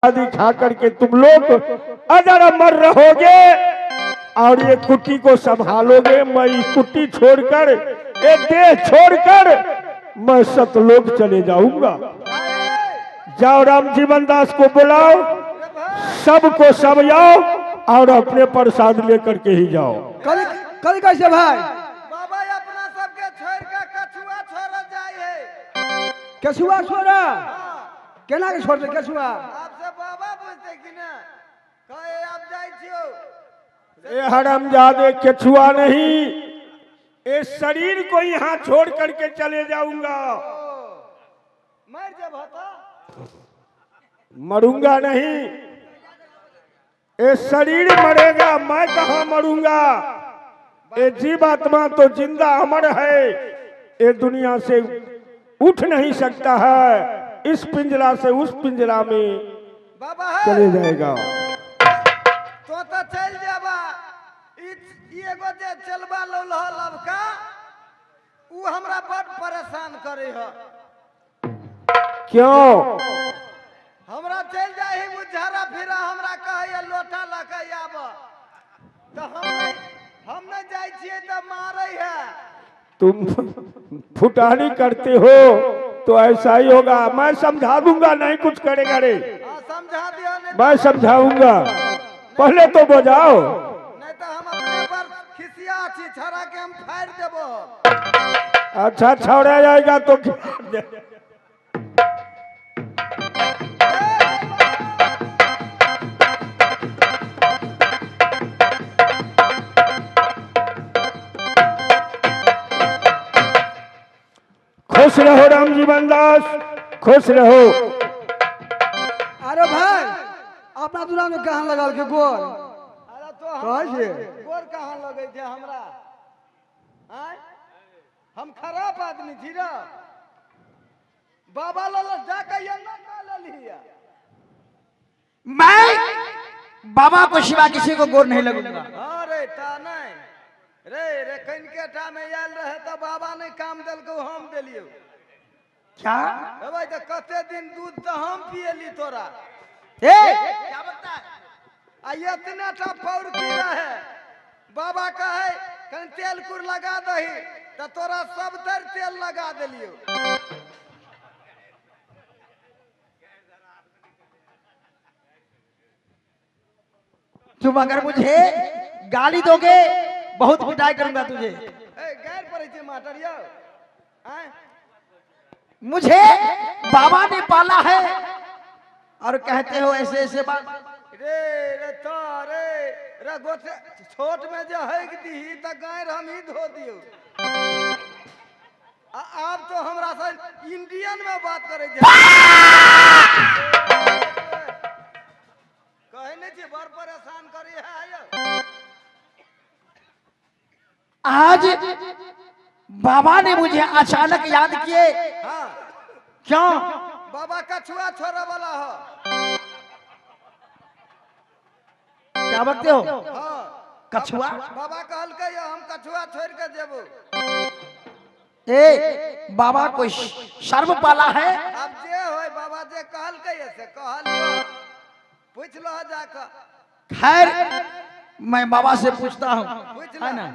शादी खा करके तुम लोग अजर अमर रहोगे और ये कुट्टी को संभालोगे। मैं ये कुट्टी छोड़कर, ये देह छोड़कर मैं सतलोक चले जाऊंगा। जाओ राम जीवन दास को बुलाओ, सबको समझाओ और अपने प्रसाद लेकर के ही जाओ। कल कैसे भाई बाबा अपना सबके छोड़ के कछुआ छोड़ जाए है। केसुआ छोड़ा केना के छोड़ दे केसुआ आपसे बाबा पूछते कि ना कहे आप जाई छियो। ये हरामजादे केछुआ नहीं, ये शरीर को यहाँ छोड़ करके चले जाऊंगा। मर जब होता मरूंगा नहीं, ये शरीर मरेगा, मैं कहाँ मरूंगा। ये जीवात्मा तो जिंदा अमर है, ये दुनिया से उठ नहीं सकता है। इस पिंजरा से उस पिंजरा में बाबा है चले जाएगा। तो चल जाबा। एगो जे चलबा लो लबका उ हमरा बड़ परेशान करे है। क्यों? हमरा चल जाही बुझारा फिरा हमरा कहे लोटा लके आब तो हम नहीं जाई छिए त मारै है। तुम फुटानी करते हो तो ऐसा ही होगा। मैं समझा दूंगा, नहीं कुछ करेगा रे। समझा दियो नहीं मैं समझाऊंगा, पहले तो बजाओ। नहीं तो हम अपने पर खिसिया छी छरा के हम फाड़ देबो। अच्छा छोड़ा जाएगा तो खुश रहो राम जीवन दास, खुश रहो। अरे भाई अपना दुनिया में कहाँ लगाल के गोर अरे तो कहाँ से? गोर कहाँ लगे थे हमरा? आय हम खराब आदमी छी रे। बाबा लाला जाके ये ना का लिया। मैं बाबा को सिवा किसी को गोर नहीं लगूंगा। अरे ता नहीं रे रे कइन के टा में आयल रहे तो बाबा ने काम दल को हम देलियो। क्या ए भाई तो कते दिन दूध तो हम पियली तोरा। ए क्या बता? आ इतना टा पौर की रहे बाबा कहे कन तेल कुर लगा दही तो तोरा सब तर तेल लगा देलियो। तुम अगर मुझे गाली दोगे बहुत पिटाई करूंगा तुझे। ए गैर पड़े छे माटर यो। आय मुझे बाबा ने पाला है और कहते हो ऐसे ऐसे बात। रे रे तो रे रे गोटे छोट में जो है दी त गैर हम ही धो दियो। आप तो हमरा से इंडियन में बात करे छे। कहे नहीं छे बड़ परेशान करी है आयो। आज बाबा ने मुझे अचानक याद किए। हाँ क्यों? बाबा कछुआ छोड़े वाला हो। क्या बकते हो? हाँ कछुआ? बाबा कहल के हम कछुआ छोड़ के देबो। ए बाबा को शर्म पाला है। अब जे होय बाबा जे कहल के से कहल पूछ लो जाकर। खैर मैं बाबा से पूछता हूँ, पूछ है लो। ना?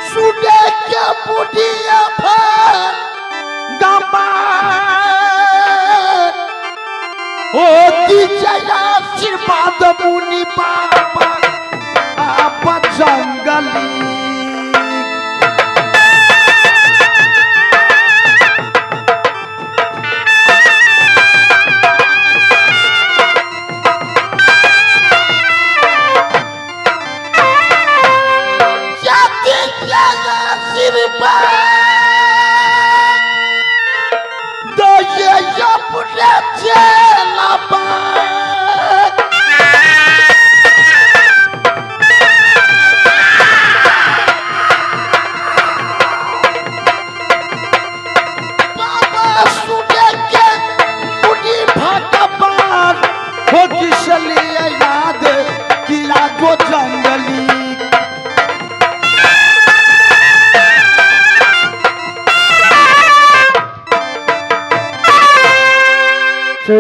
सुने क्या बुढ़िया आशीर्वाद मुनि बाबा आप जंगली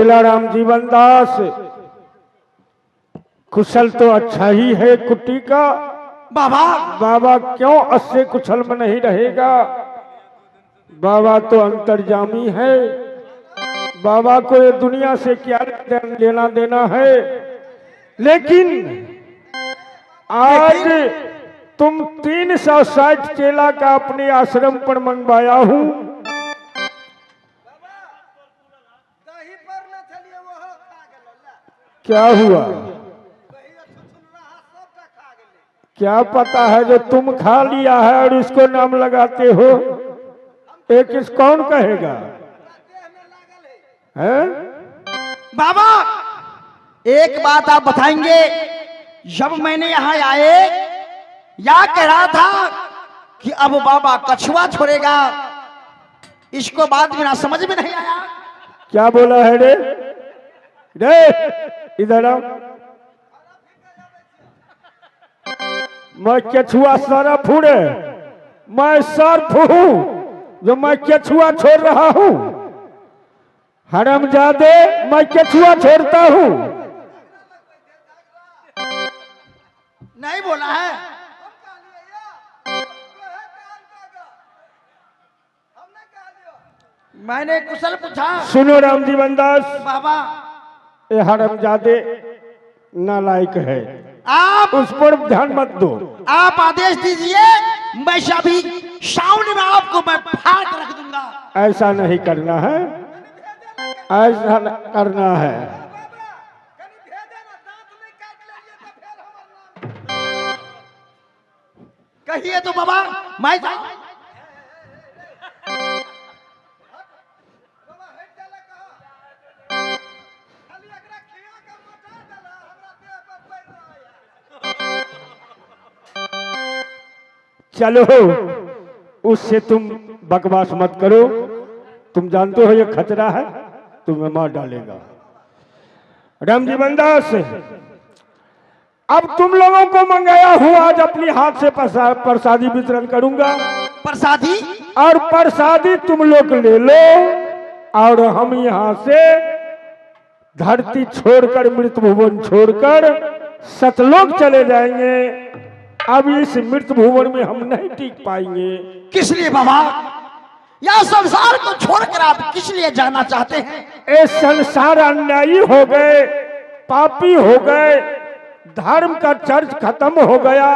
चेला राम जीवन दास, कुशल तो अच्छा ही है कुट्टी का। बाबा बाबा क्यों अस्से कुशल में नहीं रहेगा? बाबा तो अंतर्जामी है। बाबा को ये दुनिया से क्या लेना देना है। लेकिन आज तुम 360 चेला का अपने आश्रम पर मंगवाया हूं। दही पर न चलिए वो खा गेल क्या हुआ? दही सुनला सबटा खा गेल। क्या पता है जो तुम खा लिया है और इसको नाम लगाते हो? एक इस कौन कहेगा? देह में लागल है। हैं? बाबा एक बात आप बताएंगे, जब मैंने यहाँ आए या कह रहा था कि अब बाबा कछुआ छोड़ेगा, इसको बात बिना समझ में नहीं आया। क्या बोला है रे? रे इधर आओ। मैं केछुआ सारा फूड़े, मैं सर्फ हूं जो मैं केछुआ छोड़ रहा हूं। हरामजादे, मैं केछुआ छोड़ता हूं। नहीं बोला है। मैंने कुशल पूछा। सुनो राम जीवन दास, बाबा ये हरामजादे नालायक है, आप उस पर ध्यान मत दो। आप आदेश दीजिए, मैं अभी सामने में आपको मैं फाड़ के रख दूंगा। ऐसा नहीं करना है, ऐसा करना है। कनी भेजे ना, दांत नहीं काट लेलिए तो फिर हमर नाम। कहिए तो बाबा, मैं बाबा हट जाला कहा। खाली एकरा खिया के मोटा देला, हमरा देह पर पैर रहा। चलो, उससे तुम बकवास मत करो। तुम जानते हो ये खतरा है, तुम्हें मार डालेगा। राम जीवन दास, अब तुम लोगों को मंगाया हूं, आज अपनी हाथ से प्रसादी वितरण करूंगा। प्रसादी और प्रसादी तुम लोग ले लो और हम यहां से धरती छोड़कर, मृत भुवन छोड़कर सतलोक चले जाएंगे। अब इस मृत भुवन में हम नहीं टिक पाएंगे। किस लिए बाबा? या संसार को छोड़कर आप किस लिए जाना चाहते हैं? ये संसार अन्यायी हो गए, पापी हो गए, धर्म का चर्च खत्म हो गया,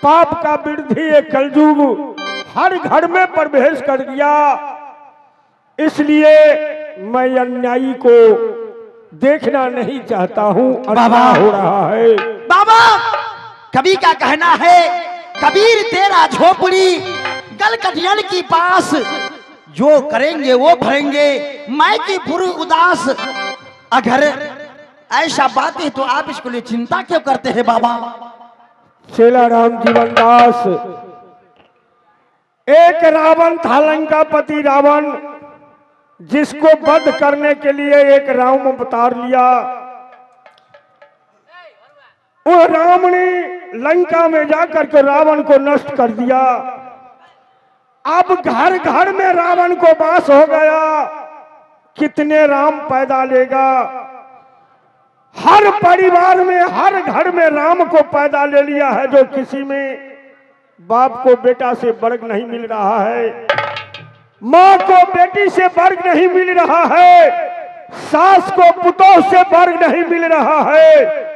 पाप का वृद्धि ये कलयुग हर घर में प्रवेश कर गया। इसलिए मैं अन्यायी को देखना नहीं चाहता हूं। अन्याय हो रहा है। बाबा कवि का कहना है, कबीर तेरा झोपड़ी गल कटियन की पास, जो करेंगे वो भरेंगे, मैं की पुरु उदास। अगर ऐसा बात है तो आप इसको लिए चिंता क्यों करते हैं बाबा? चेला राम जीवन दास, एक रावण था, लंकापति रावण, जिसको वध करने के लिए एक राम अवतार लिया। वो राम ने लंका में जाकर के रावण को नष्ट कर दिया। अब घर घर में रावण को वास हो गया। कितने राम पैदा लेगा? हर परिवार में, हर घर में राम को पैदा ले लिया है, जो किसी में बाप को बेटा से वर्ग नहीं मिल रहा है, माँ को बेटी से वर्ग नहीं मिल रहा है, सास को पुतोह से वर्ग नहीं मिल रहा है।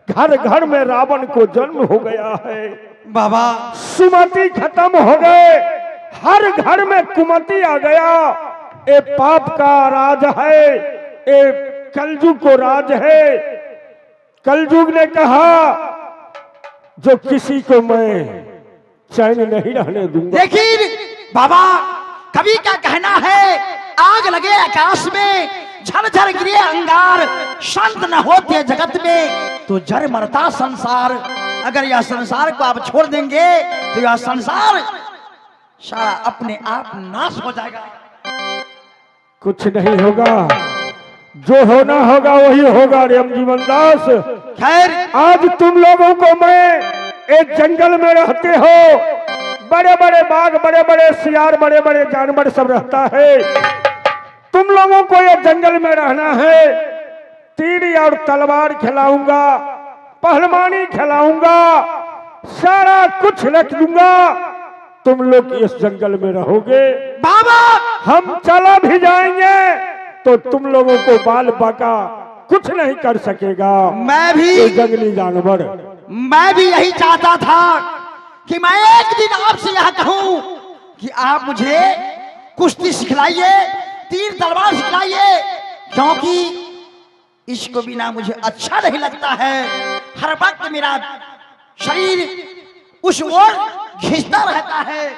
घर घर में रावण को जन्म हो गया है। बाबा सुमति खत्म हो गए, हर घर में कुमति आ गया। ये पाप का राज है, ये कलयुग को राज है। कलयुग ने कहा जो किसी को मैं चैन नहीं रहने दूंगा। देखिए बाबा, कवि का कहना है, आग लगे आकाश में, झरझर गिरे अंगार, शांत न होते जगत में तो जर मरता संसार। अगर यह संसार को आप छोड़ देंगे तो यह संसार सारा अपने आप नाश हो जाएगा। कुछ नहीं होगा, जो होना होगा वही होगा। राम जीवन दास, खैर आज तुम लोगों को मैं, एक जंगल में रहते हो, बड़े बड़े बाघ, बड़े बड़े सियार, बड़े बड़े जानवर सब रहता है। तुम लोगों को ये जंगल में रहना है, तीर और तलवार खिलाऊंगा, पहलवानी खिलाऊंगा, सारा कुछ रख दूंगा, तुम लोग इस जंगल में रहोगे। बाबा हम चला भी जाएंगे तो तुम लोगों को बाल बाका कुछ नहीं कर सकेगा। मैं भी ये जंगली जानवर, मैं भी यही चाहता था कि मैं एक दिन आपसे यह कहूं कि आप मुझे कुश्ती सिखलाइए, तीर तलवार सिखलाइए, क्योंकि इसको बिना मुझे अच्छा नहीं लगता है। हर वक्त मेरा शरीर उस ओर खींचता रहता है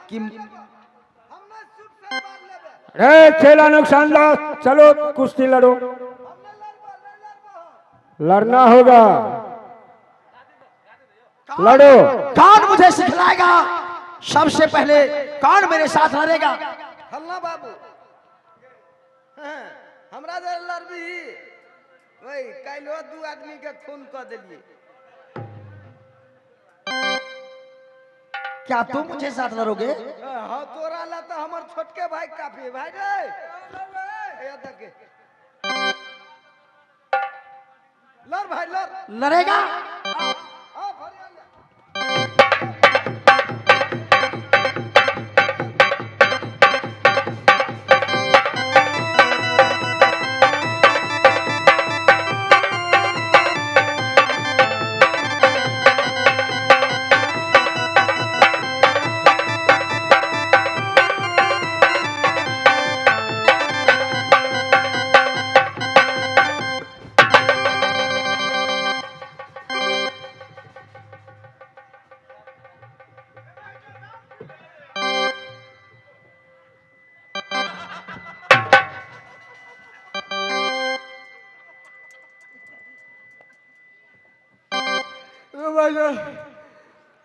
कि रे चेला नुकसानदार, चलो कुश्ती लड़ो। लड़ना होगा, लड़ो। कौन मुझे सिखलाएगा? सबसे पहले कौन मेरे साथ लड़ेगा? हल्ला बाबू, हाँ, हमरा जे लड़बी वही काल्हो 2 आदमी के खून कर दिलिए। क्या तुम मुझे साथ लड़ोगे? हाँ, तोरा ला तो हमर छोटके भाई काफी है भाई रे। ये देख, लड़ भाई लड़। लड़ेगा? हाँ, भरिया ले।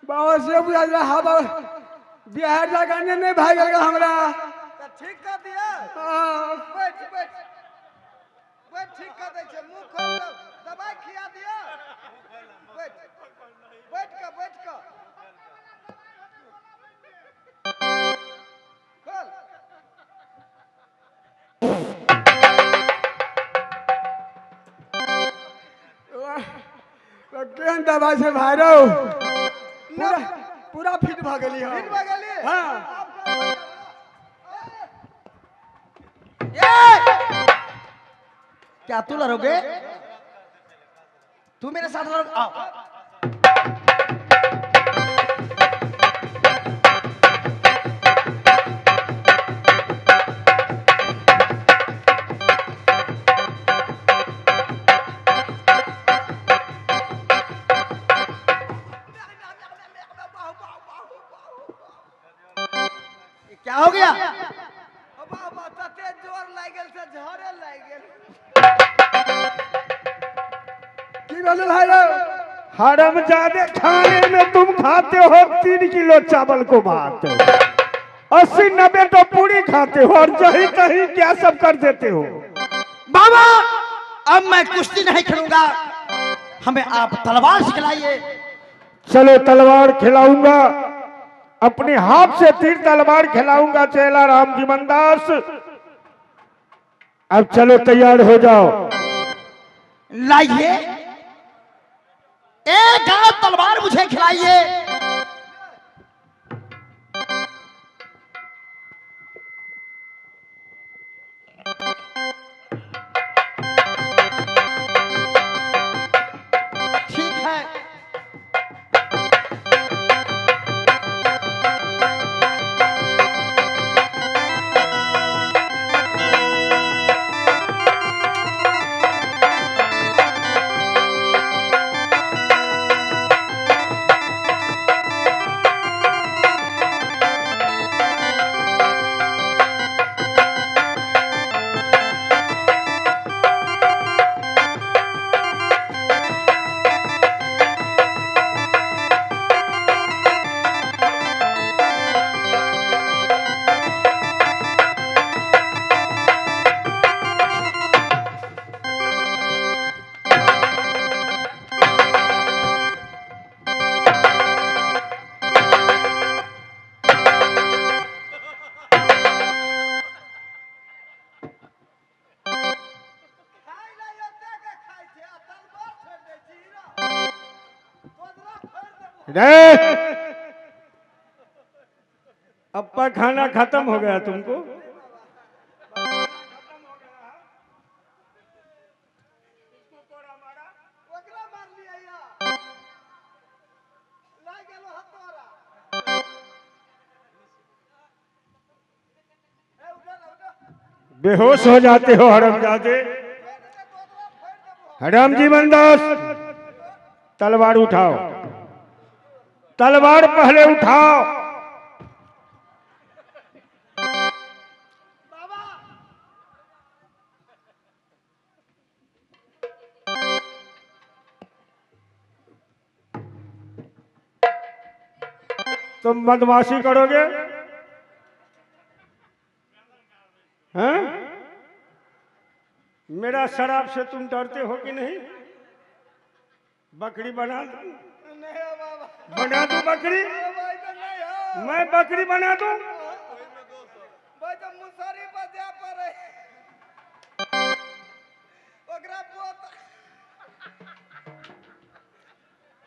बाबा से बुझा हवा बिहार जाने नहीं भाग हमरा। तो ठीक कर दिया। हाँ। बैठ बैठ बैठ, ठीक कर दे छे। मुंह खोल दो, दवाई खिया दिया। बैठ बैठ का खोल। केहन दवा से भाइरो पूरा पूरा फिट भ गेली हम। फिट भ गेली? हाँ। क्या तू लड़ोगे? तू मेरे साथ लड़। आओ। क्या हो गया? बाबा तते जोर लाग गेल से झरे लाग गेल। की बोले भाइरो? हरामजादे, खाने में तुम खाते हो 3 किलो चावल को भात, 80-90 तो पूरी खाते हो और जही तही क्या सब कर देते हो। बाबा अब मैं कुश्ती नहीं खेलूंगा, हमें आप तलवार सिखलाइए। चलो तलवार खिलाऊंगा, अपने हाथ से तीर तलवार खिलाऊंगा चेला राम जीवनदास। अब चलो तैयार हो जाओ। लाइए एक हाथ तलवार मुझे खिलाइए। ठीक है। रे अप्पा खाना खत्म हो गया तुमको। ओकरा मार लिया या ला गेलो हतोरा ए उठा बेहोश हो जाते हो हरामजादे। हराम जीवन दास तलवार उठाओ, तलवार पहले उठाओ। तुम बदमाशी करोगे? हैं? मेरा शराब से तुम डरते हो कि नहीं? बकरी बना दूं? नहीं हो बाबा बना दूं बकरी? भाई तो नहीं हो मैं बकरी बना दूं? भाई तो मुसरी पर जा पड़े ओकरा पोत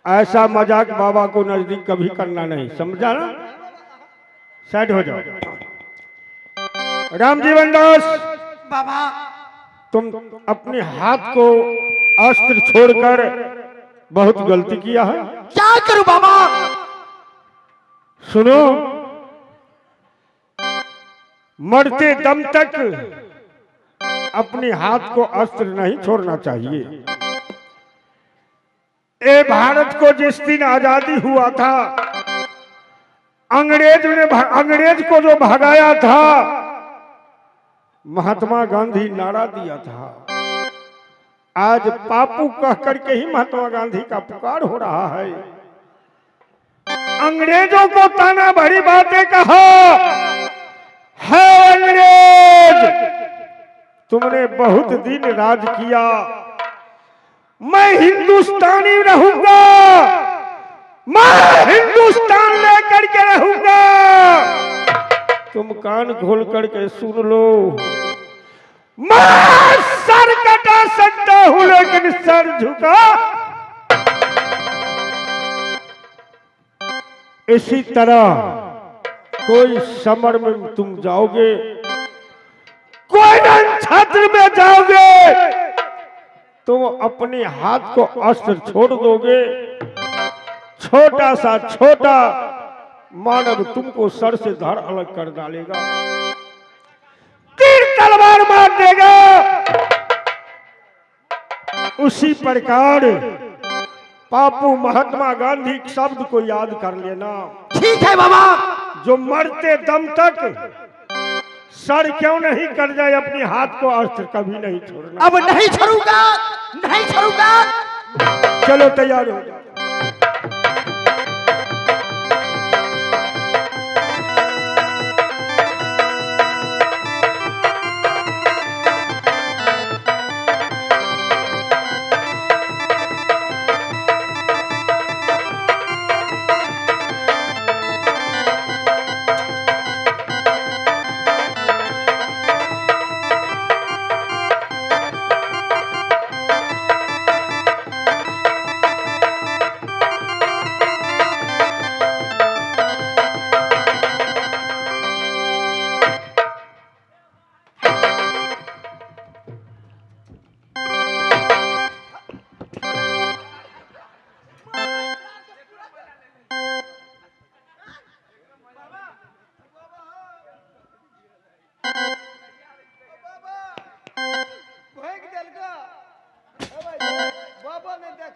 ऐसा मजाक बाबा को नजदीक कभी करना नहीं, समझा ना? साइड हो जाओ। राम जीवन दास बाबा तुम अपने हाथ को अस्त्र छोड़कर बहुत गलती किया है। क्या करूं बाबा? सुनो, मरते दम तक अपने हाथ को अस्त्र नहीं छोड़ना चाहिए। ए भारत को जिस दिन आजादी हुआ था, अंग्रेज को जो भगाया था, महात्मा गांधी नारा दिया था। आज पापू कह करके ही महात्मा गांधी का पुकार हो रहा है। अंग्रेजों को ताना भरी बातें कहा है। अंग्रेज तुमने बहुत दिन राज किया, मैं हिंदुस्तानी रहूंगा, मैं हिंदुस्तान लेकर के रहूंगा। तुम कान खोल करके सुन लो, मैं सर कटा सकता हूं लेकिन सर झुका। इसी तरह कोई समर में तुम जाओगे, कोई छत्र में जाओगे, तुम अपने हाथ को अस्त्र छोड़ दोगे, छोटा सा छोटा मानव तुमको सर से धड़ अलग कर डालेगा, तीर तलवार मार देगा। उसी प्रकार पापू महात्मा गांधी शब्द को याद कर लेना। ठीक है बाबा। जो मरते दम तक सर क्यों नहीं कर जाए, अपने हाथ को अस्त्र कभी नहीं छोड़ना। अब नहीं छोड़ूंगा, नहीं छोड़ूंगा। चलो तैयार हो जाओ।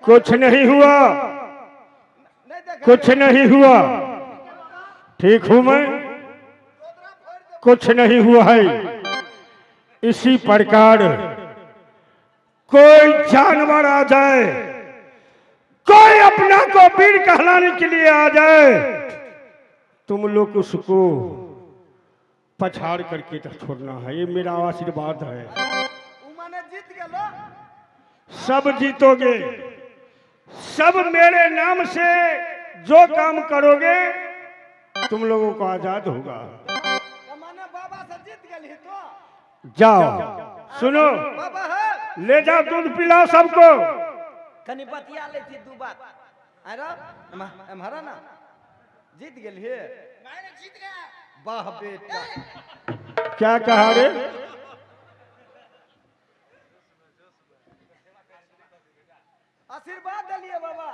कुछ नहीं हुआ, कुछ नहीं हुआ, ठीक हूं मैं, कुछ नहीं हुआ है। इसी प्रकार कोई जानवर आ जाए, कोई अपना को वीर कहलाने के लिए आ जाए, तुम लोग उसको पछाड़ करके छोड़ना है। ये मेरा आशीर्वाद है। जीत गया, सब जीतोगे, सब मेरे नाम से जो काम करोगे तुम लोगों को आजाद होगा। माने बाबा से जीत गई तो जाओ, सुनो, बाबा है ले जाओ, दूध पिलाओ सबको। कनी बतिया ले थी दू बात। अरे हमारा ना जीत गेल हे। मैंने जीत गया। वाह बेटा, क्या कहा रे? आशीर्वाद दिलिए बाबा।